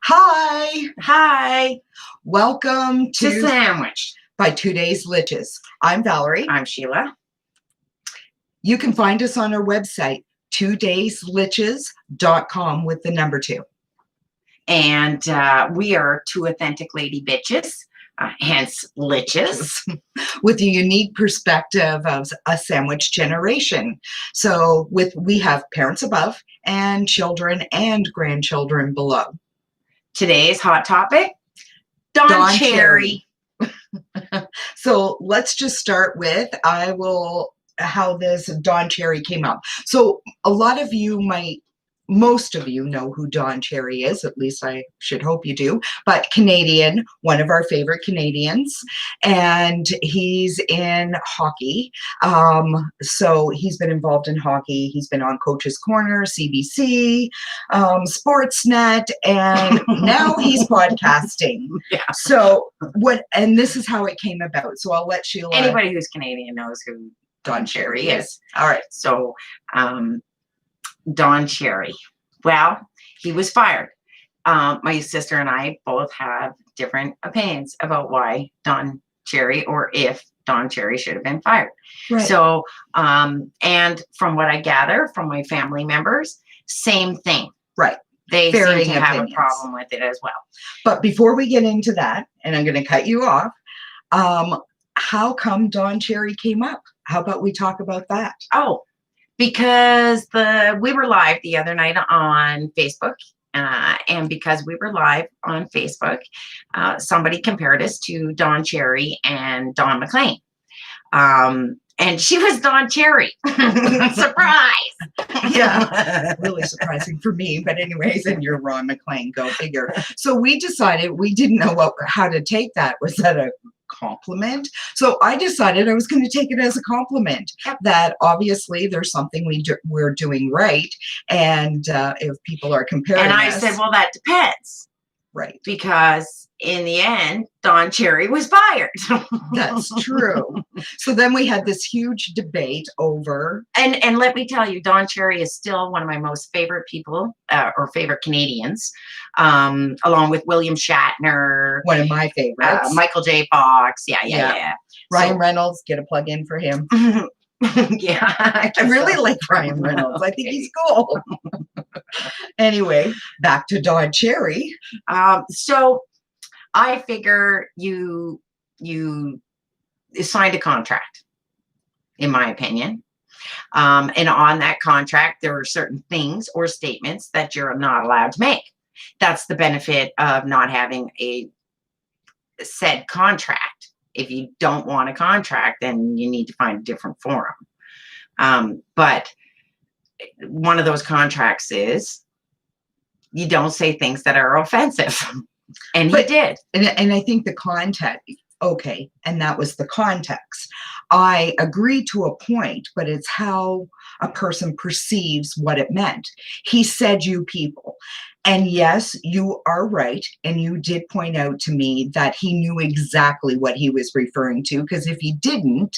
Hi, Hi, welcome to to Sandwich. by 2 Days Litches. I'm Valerie. I'm Sheila. You can find us on our website, 2daysliches.com with the number 2. And we are two authentic lady bitches, hence Litches. With a unique perspective of a sandwich generation. So we have parents above and children and grandchildren below. Today's hot topic, Don Cherry. So let's just start with how this Don Cherry came up. So a lot of you most of you know who Don Cherry is, at least I should hope you do, but Canadian, one of our favorite Canadians, and he's in hockey. So he's been involved in hockey. He's been on Coach's Corner, CBC, Sportsnet, and now he's podcasting. Yeah. So and this is how it came about. So I'll let Sheila. Anybody who's Canadian knows who Don Cherry is. All right. So, Don Cherry. Well, he was fired. My sister and I both have different opinions about why Don Cherry, or if Don Cherry should have been fired. Right. So, and from what I gather from my family members, same thing. Right. They Varying seem to have opinions. a problem with it as well. But before we get into that, and I'm going to cut you off, how come Don Cherry came up? How about we talk about that? Oh, because we were live the other night on Facebook, and because we were live on Facebook, somebody compared us to Don Cherry and Don McLean. And she was Don Cherry. Surprise! Yeah, really surprising for me. But anyways, and you're Ron McLean, go figure. So we decided we didn't know how to take that. Was that a compliment? So I decided I was going to take it as a compliment. Yep. That obviously there's something we're doing right, and if people are comparing, and I said, well, that depends. Right. Because in the end, Don Cherry was fired. That's true. So then we had this huge debate over. And let me tell you, Don Cherry is still one of my most favorite people, or favorite Canadians, along with William Shatner. One of my favorites. Michael J. Fox. Yeah. Ryan Reynolds, get a plug in for him. Yeah. I really like Ryan Reynolds. I think he's cool. Anyway, back to Don Cherry. So I figure you signed a contract, in my opinion. And on that contract, there are certain things or statements that you're not allowed to make. That's the benefit of not having a said contract. If you don't want a contract, then you need to find a different forum. But one of those contracts is you don't say things that are offensive. And he did. And I think the context, okay, and that was the context. I agree to a point, but it's how a person perceives what it meant. He said, you people. And yes, you are right. And you did point out to me that he knew exactly what he was referring to, because if he didn't,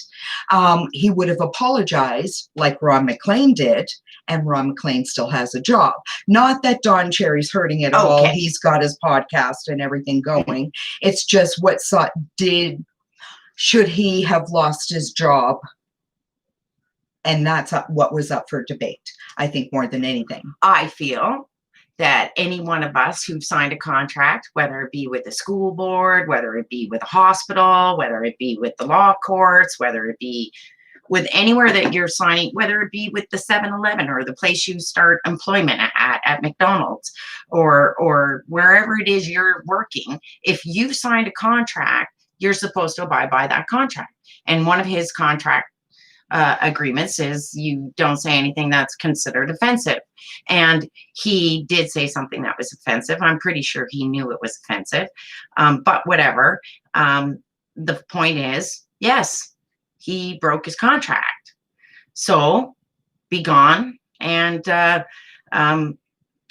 he would have apologized like Ron McLean did, and Ron McLean still has a job. Not that Don Cherry's hurting at all. He's got his podcast and everything going. It's just should he have lost his job? And that's what was up for debate, I think, more than anything. I feel that any one of us who've signed a contract, whether it be with the school board, whether it be with a hospital, whether it be with the law courts, whether it be with anywhere that you're signing, whether it be with the 7-Eleven or the place you start employment at McDonald's, or wherever it is you're working, if you've signed a contract, you're supposed to abide by that contract. And one of his contract agreements is you don't say anything that's considered offensive. And he did say something that was offensive. I'm pretty sure he knew it was offensive, but whatever. The point is, yes, he broke his contract. So be gone. And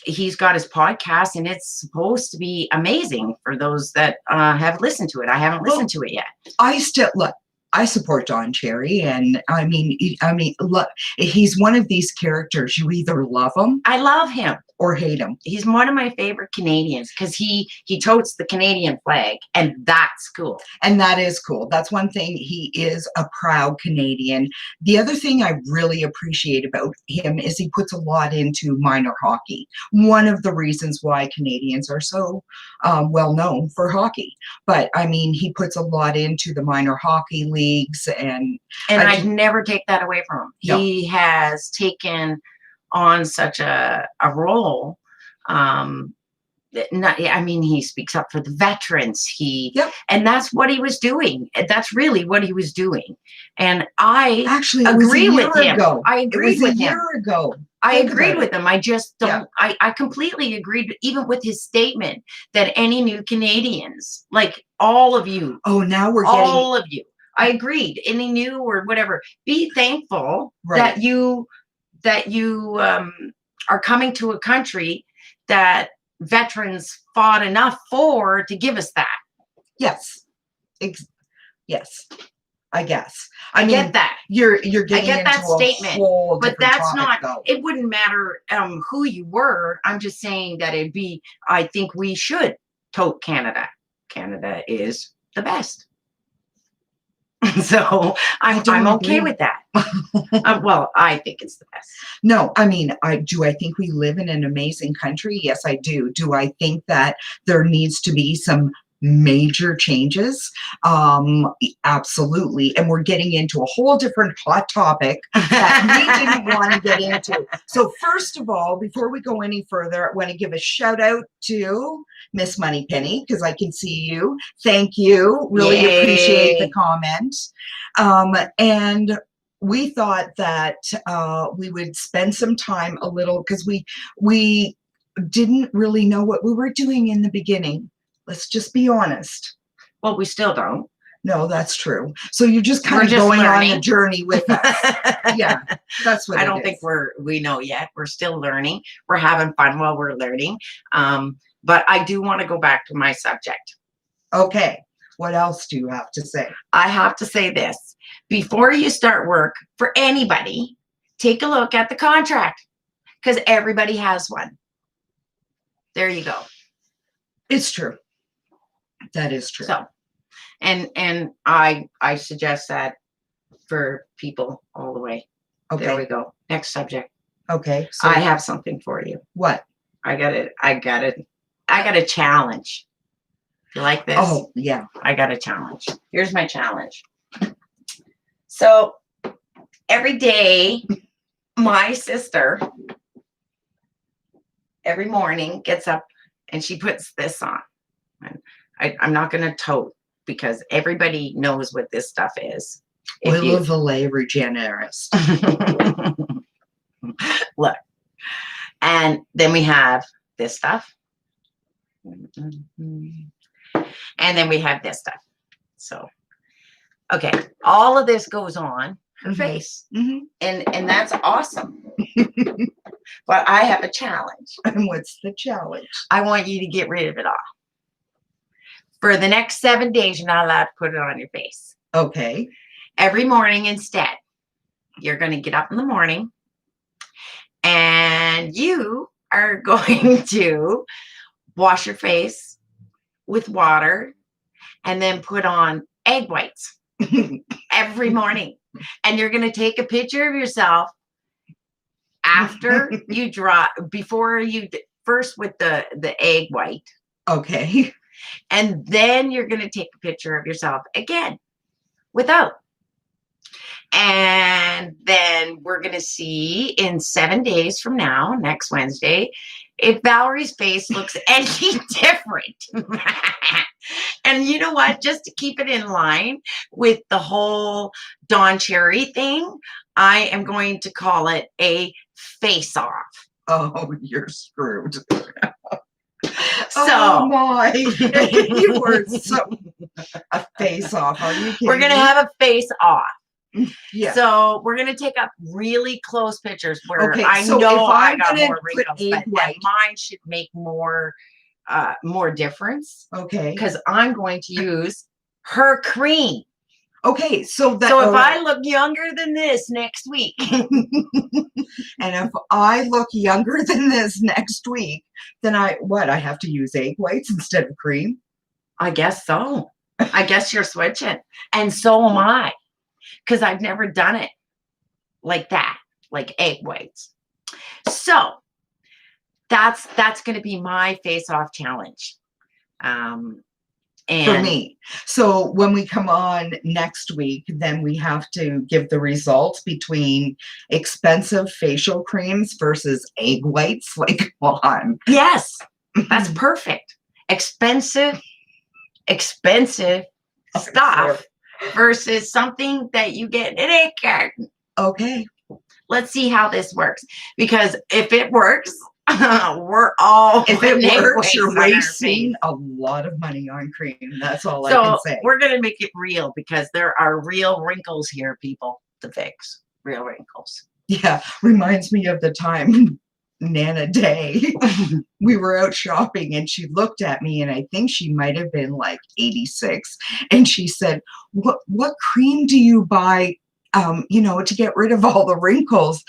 he's got his podcast, and it's supposed to be amazing for those that have listened to it. I haven't listened to it yet. I support Don Cherry, and I mean, look, he's one of these characters. You either love him. I love him. or hate him. He's one of my favorite Canadians because he totes the Canadian flag, and that's cool. And that is cool. That's one thing. He is a proud Canadian. The other thing I really appreciate about him is he puts a lot into minor hockey. One of the reasons why Canadians are so well known for hockey. But I mean, he puts a lot into the minor hockey leagues, and I'd never take that away from him. No. He has taken on such a role. I mean, he speaks up for the veterans. And that's what he was doing. That's really what he was doing. And I actually agree with him. I agreed with him. A year ago. I agreed with him. I just don't. Yeah. I completely agreed, even with his statement that any new Canadians, like all of you. Oh, now we're all of you. I agreed. Any new or whatever. Be thankful that you are coming to a country that veterans fought enough for to give us that. Yes. Yes. I guess. I get that. You're getting I get into that statement, whole but that's topic, not. though. It wouldn't matter who you were. I'm just saying that it'd be. I think we should tote Canada. Canada is the best. So I'm okay with that. Well, I think it's the best. No, I mean, I think we live in an amazing country? Yes, I do. Do I think that there needs to be some major changes? Absolutely. And we're getting into a whole different hot topic that we didn't want to get into. So first of all, before we go any further, I want to give a shout out to Miss Moneypenny, because I can see you. Thank you. Really appreciate the comment. And we thought that we would spend some time a little, because we didn't really know what we were doing in the beginning. Let's just be honest. Well, we still don't. No, that's true. So you're just kind of going on a journey with us. Yeah, that's what I don't think we know yet. We're still learning. We're having fun while we're learning. But I do want to go back to my subject. Okay. What else do you have to say? I have to say this. Before you start work for anybody, take a look at the contract, because everybody has one. There you go. It's true. That is true. So, and I suggest that for people all the way. Okay. There we go. Next subject. Okay. So I have something for you. What? I got a challenge. You like this? Oh, yeah. I got a challenge. Here's my challenge. So every day, my sister, every morning, gets up and she puts this on. And I'm not going to tote, because everybody knows what this stuff is. Oil of Olay Regenerist. Look. And then we have this stuff. And then we have this stuff. So, okay. All of this goes on her face. And that's awesome. But I have a challenge. And what's the challenge? I want you to get rid of it all. For the next 7 days, you're not allowed to put it on your face. Okay. Every morning instead, you're going to get up in the morning and you are going to wash your face with water and then put on egg whites every morning. And you're going to take a picture of yourself after you before you, first with the egg white. Okay. And then you're going to take a picture of yourself again without. And then we're going to see in 7 days from now, next Wednesday, if Valerie's face looks any different. And you know what? Just to keep it in line with the whole Don Cherry thing, I am going to call it a face-off. Oh, you're screwed. So, oh my, you were so a face-off. Are you kidding we're going to me? have a face-off. Yeah. So we're going to take up really close pictures where I so know if I I'm got gonna more put wrinkles, egg but white, mine should make more difference. Okay. Because I'm going to use her cream. Okay, so that. So if all I right. look younger than this next week, And if I look younger than this next week, then I have to use egg whites instead of cream? I guess so. I guess you're switching. And so am I, because I've never done it like that, like egg whites. So that's going to be my face-off challenge. Um, For and me. So when we come on next week, then we have to give the results between expensive facial creams versus egg whites. Like, come on. yes, that's perfect. Expensive stuff versus something that you get in an egg carton. Okay. Let's see how this works. Because if it works, we're all If it putting egg works, whites you're on our wasting face. a lot of money on cream. That's all I can So say. we're gonna make it real because there are real wrinkles here, people, to fix. Real wrinkles. Yeah, reminds me of the time Nana Day. We were out shopping and she looked at me and I think she might have been like 86 and she said, what cream do you buy to get rid of all the wrinkles?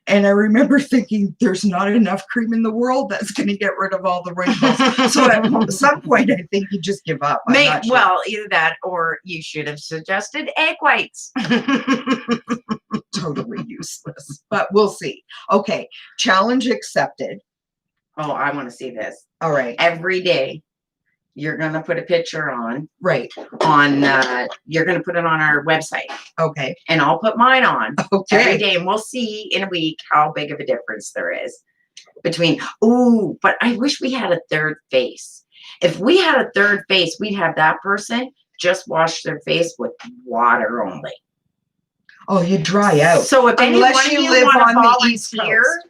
And I remember thinking there's not enough cream in the world that's going to get rid of all the wrinkles. So at some point I think you just give up. I'm not sure. Well, either that or you should have suggested egg whites. Totally useless, but we'll see. Okay, challenge accepted. Oh, I want to see this. All right. Every day you're going to put a picture on. Right. You're going to put it on our website. Okay. And I'll put mine on every Okay. day. And we'll see in a week how big of a difference there is between, but I wish we had a third face. If we had a third face, we'd have that person just wash their face with water only. Oh, you dry out. So if any one of you live want on to the East volunteer, Coast.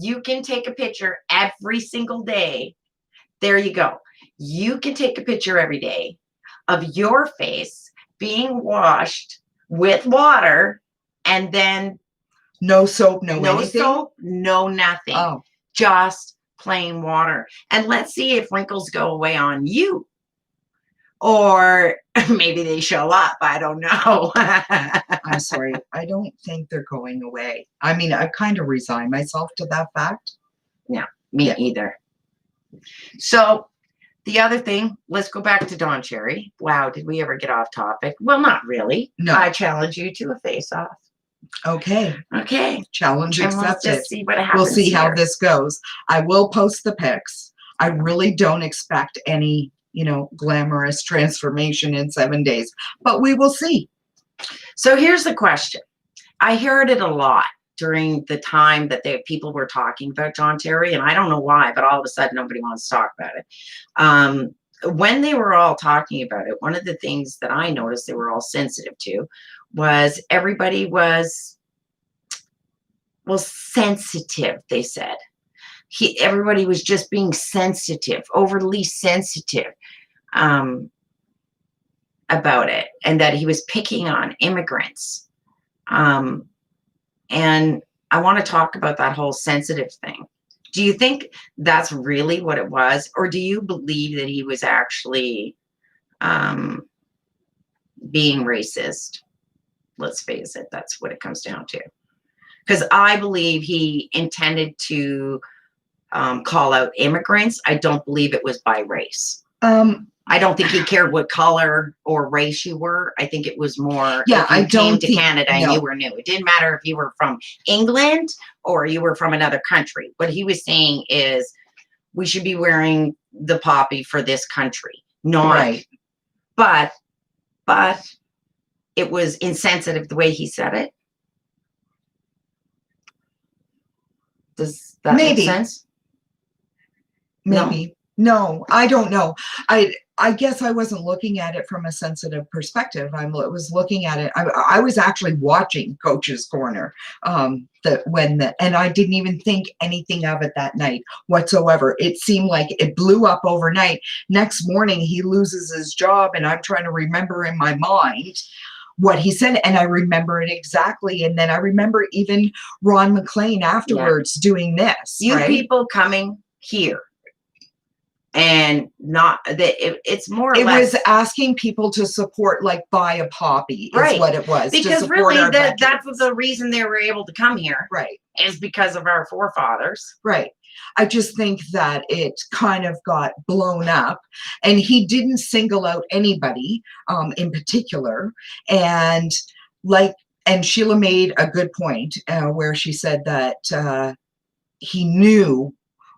you can take a picture every single day. There you go. You can take a picture every day of your face being washed with water and then No soap, no no anything? soap, no nothing. Oh. Just plain water. And let's see if wrinkles go away on you. Or maybe they show up. I don't know. I'm sorry. I don't think they're going away. I mean, I've kind of resigned myself to that fact. No, me either. So the other thing, let's go back to Don Cherry. Wow, did we ever get off topic? Well, not really. No. I challenge you to a face-off. Okay. Okay. Challenge And accepted. we'll just see what happens. We'll see how here. this goes. I will post the pics. I really don't expect any, glamorous transformation in 7 days, but we will see. So here's the question. I heard it a lot during the time that people were talking about John Terry, and I don't know why, but all of a sudden nobody wants to talk about it. When they were all talking about it, one of the things that I noticed they were all sensitive to was everybody was sensitive, they said. Everybody was just being sensitive, overly sensitive about it, and that he was picking on immigrants. And I want to talk about that whole sensitive thing. Do you think that's really what it was? Or do you believe that he was actually being racist? Let's face it, that's what it comes down to. Because I believe he intended to call out immigrants. I don't believe it was by race. I don't think he cared what color or race you were. I think it was more, yeah, if you came to Canada and you were new. It didn't matter if you were from England or you were from another country. What he was saying is we should be wearing the poppy for this country. Not right. But it was insensitive the way he said it. Does that make sense? Maybe. No, I don't know. I guess I wasn't looking at it from a sensitive perspective. I was looking at it. I was actually watching Coach's Corner and I didn't even think anything of it that night whatsoever. It seemed like it blew up overnight. Next morning, he loses his job, and I'm trying to remember in my mind what he said, and I remember it exactly. And then I remember even Ron McLean afterwards doing this. You people coming here and not that it's more or It less was asking people to support, like, buy a poppy is right, what it was, to because support really our that's veterans. the reason they were able to come here Right, is because of our forefathers. right. I just think that it kind of got blown up, and he didn't single out anybody, in particular, and, like and Sheila made a good point, where she said that, he knew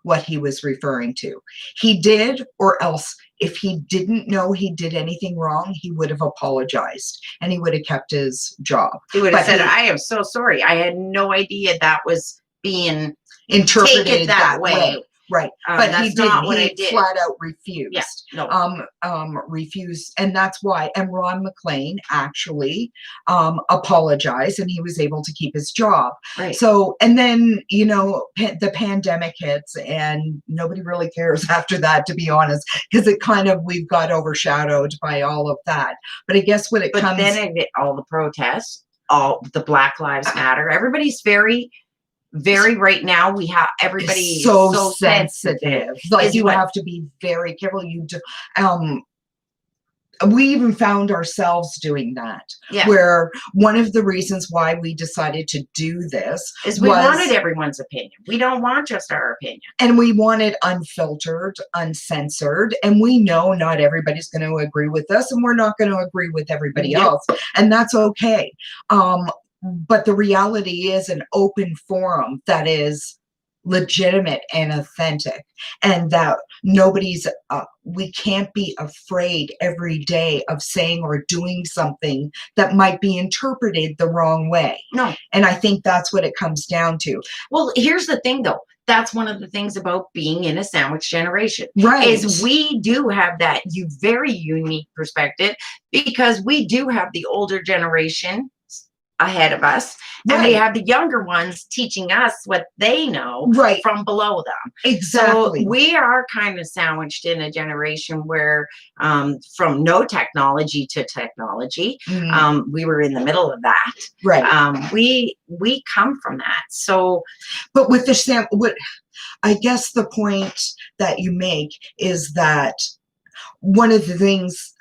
what he was referring to. He did, or else if he didn't know he did anything wrong, he would have apologized and he would have kept his job. He would have But said, he "I am so sorry. I had no idea that was being interpreted taken that way. right? But he That's didn't. not what I He did." flat out Yeah, refused. no, Refused, and that's why. And Ron McLean actually apologized, and he was able to keep his job. right. So, and then the pandemic hits, and nobody really cares after that, to be honest, because it kind of we've got overshadowed by all of that. But I guess when it But comes, then all the protests, all the Black Lives Matter, everybody's very, very right now. We have everybody is is so sensitive. sensitive. Like Is you what have to be very careful. We even found ourselves doing that, yeah where one of the reasons why we decided to do this is we wanted everyone's opinion. We don't want just our opinion. and we wanted unfiltered, uncensored, and we know not everybody's going to agree with us, and we're not going to agree with everybody Yep. else, and that's okay. But the reality is an open forum that is legitimate and authentic, and that we can't be afraid every day of saying or doing something that might be interpreted the wrong way. No. And I think that's what it comes down to. Well, here's the thing though. That's one of the things about being in a sandwich generation. Right. Is we do have that very unique perspective because we do have the older generation ahead of us, and we Right. have the younger ones teaching us what they know Right. from below them. Exactly. So we are kind of sandwiched in a generation where from no technology to technology, we were in the middle of that. Right. We come from that. So But with the what I guess the point that you make is that one of the things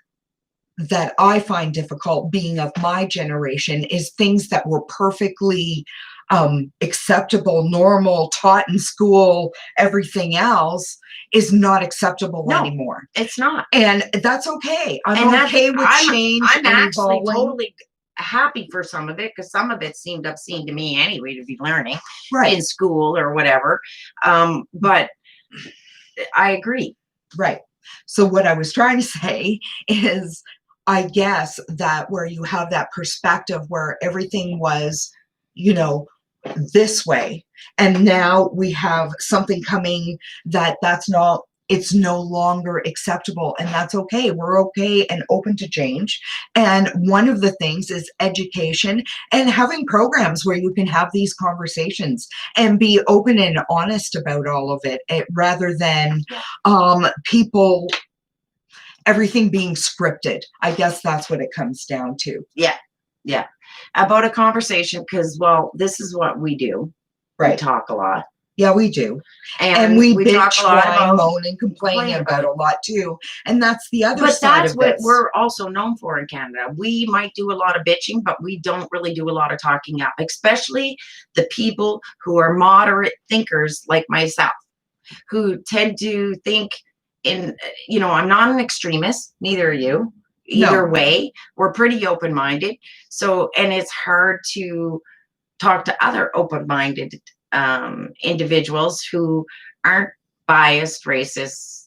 that I find difficult being of my generation is things that were perfectly acceptable, normal, taught in school, everything else is not acceptable No, anymore. it's not. And that's okay. And I'm okay with change. I'm actually evolving. totally happy for some of it because some of it seemed obscene to me anyway to be learning Right. in school or whatever. But I agree. Right. So what I was trying to say is, I guess that where you have that perspective where everything was, this way, and now we have something coming that's not, it's no longer acceptable, and that's okay. We're okay and open to change. And one of the things is education and having programs where you can have these conversations and be open and honest about all of it, rather than people everything being scripted. I guess that's what it comes down to. Yeah. About a conversation because, well, this is what we do. Right. We talk a lot. Yeah, we do. And we bitch, whine, moan, and complain about a lot too. And that's the other side of this. But that's what we're also known for in Canada. We might do a lot of bitching, but we don't really do a lot of talking up, especially the people who are moderate thinkers like myself, who tend to think I'm not an extremist, neither are you. Either way, we're pretty open-minded. So, and it's hard to talk to other open-minded individuals who aren't biased, racist,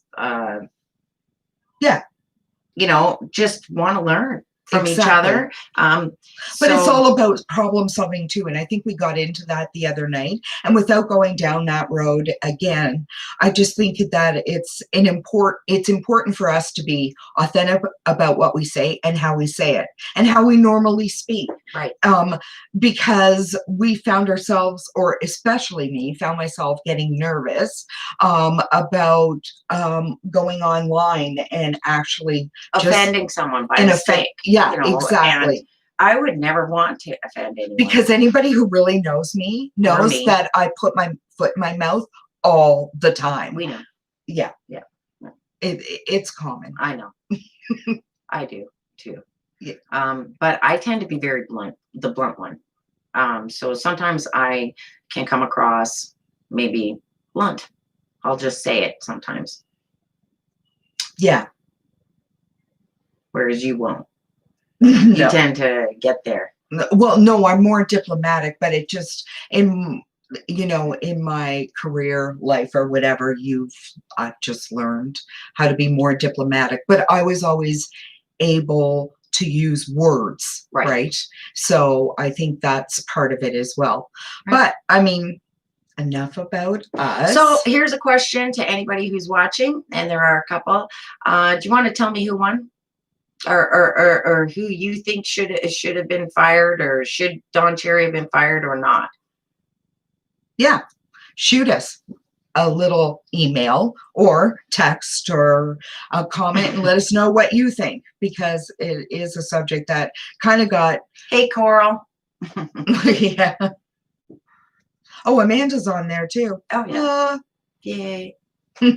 just want to learn from each other. But it's all about problem solving too. And I think we got into that the other night. And without going down that road again, I just think that it's important for us to be authentic about what we say and how we say it and how we normally speak. Right. Because we found ourselves, or especially me, found myself getting nervous about going online and actually offending someone by mistake. Yeah, exactly. And I would never want to offend anyone. Because anybody who really knows me knows that I put my foot in my mouth all the time. We know. Yeah. It's common. I know. I do too. Yeah. But I tend to be very blunt, the blunt one. So sometimes I can come across maybe blunt. I'll just say it sometimes, Yeah. whereas you won't. You No. tend to get there. Well, no, I'm more diplomatic, but it just in in my career life or whatever, I've just learned how to be more diplomatic. But I was always able to use words, Right. right? So I think that's part of it as well. Right. But I mean, enough about us. So here's a question to anybody who's watching, and there are a couple. Do you want to tell me who won? Or who you think should have been fired, or should Don Cherry have been fired or not? Yeah, shoot us a little email or text or a comment and let us know what you think, because it is a subject that kind of got Hey, Coral. yeah. Oh, Amanda's on there too. Oh yeah. Yay. Uh,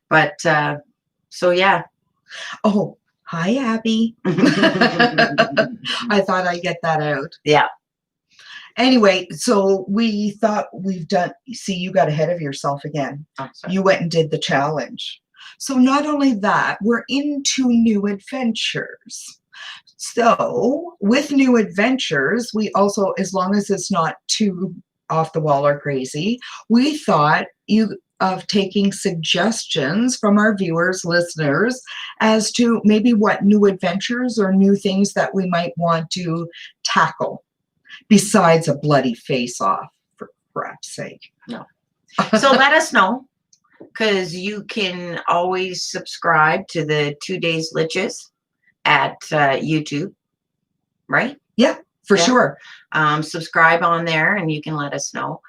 But so yeah. oh, hi Abby. I thought I'd get that out. Yeah. Anyway, so we thought see, you got ahead of yourself again. Oh, sorry. You went and did the challenge. So not only that, we're into new adventures. So with new adventures, we also, as long as it's not too off the wall or crazy, we thought of taking suggestions from our viewers, listeners, as to maybe what new adventures or new things that we might want to tackle besides a bloody face-off, for crap's sake. No. So let us know, because you can always subscribe to the 2 Days Litches at YouTube, right? Yeah, for Yeah. sure. Subscribe on there, and you can let us know.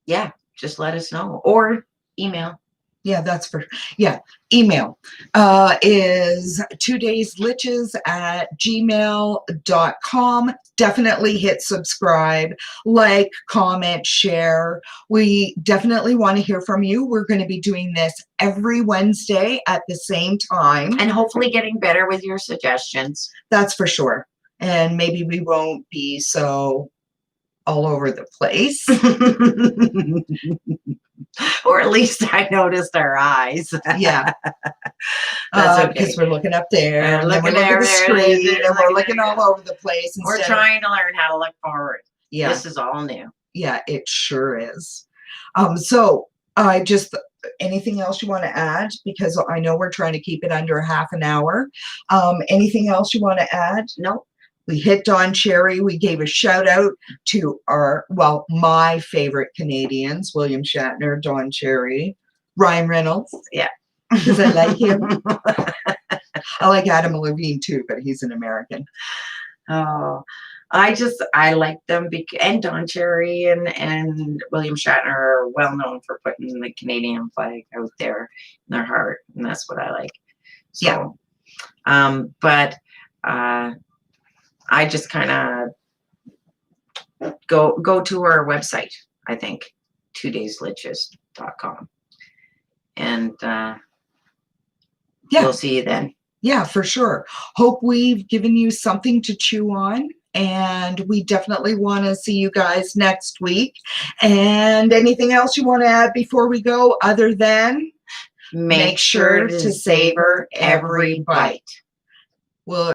Yeah, just let us know, or email. Yeah, that's for, yeah, email is 2daysliches@gmail.com. Definitely hit subscribe, like, comment, share. We definitely want to hear from you. We're going to be doing this every Wednesday at the same time. And hopefully getting better with your suggestions. That's for sure. And maybe we won't be so all over the place. Or at least I noticed our eyes. Yeah. That's okay. Because we're looking up there, and then we're looking looking at the there, screen, and we're looking there. all over the place. We're trying to learn how to look forward. Yeah. This is all new. Yeah, it sure is. So anything else you want to add? Because I know we're trying to keep it under half an hour. Anything else you want to add? Nope. We hit Don Cherry. We gave a shout out to my favorite Canadians, William Shatner, Don Cherry, Ryan Reynolds. Yeah. Because I like him. I like Adam Levine too, but he's an American. Oh, I like them, and Don Cherry and William Shatner are well known for putting the Canadian flag out there in their heart, and that's what I like. So, yeah. But I just kind of go to our website, I think, 2daysliches.com, and we'll see you then. Yeah, for sure. Hope we've given you something to chew on, and we definitely want to see you guys next week. And anything else you want to add before we go, other than make sure to savor every bite. Well,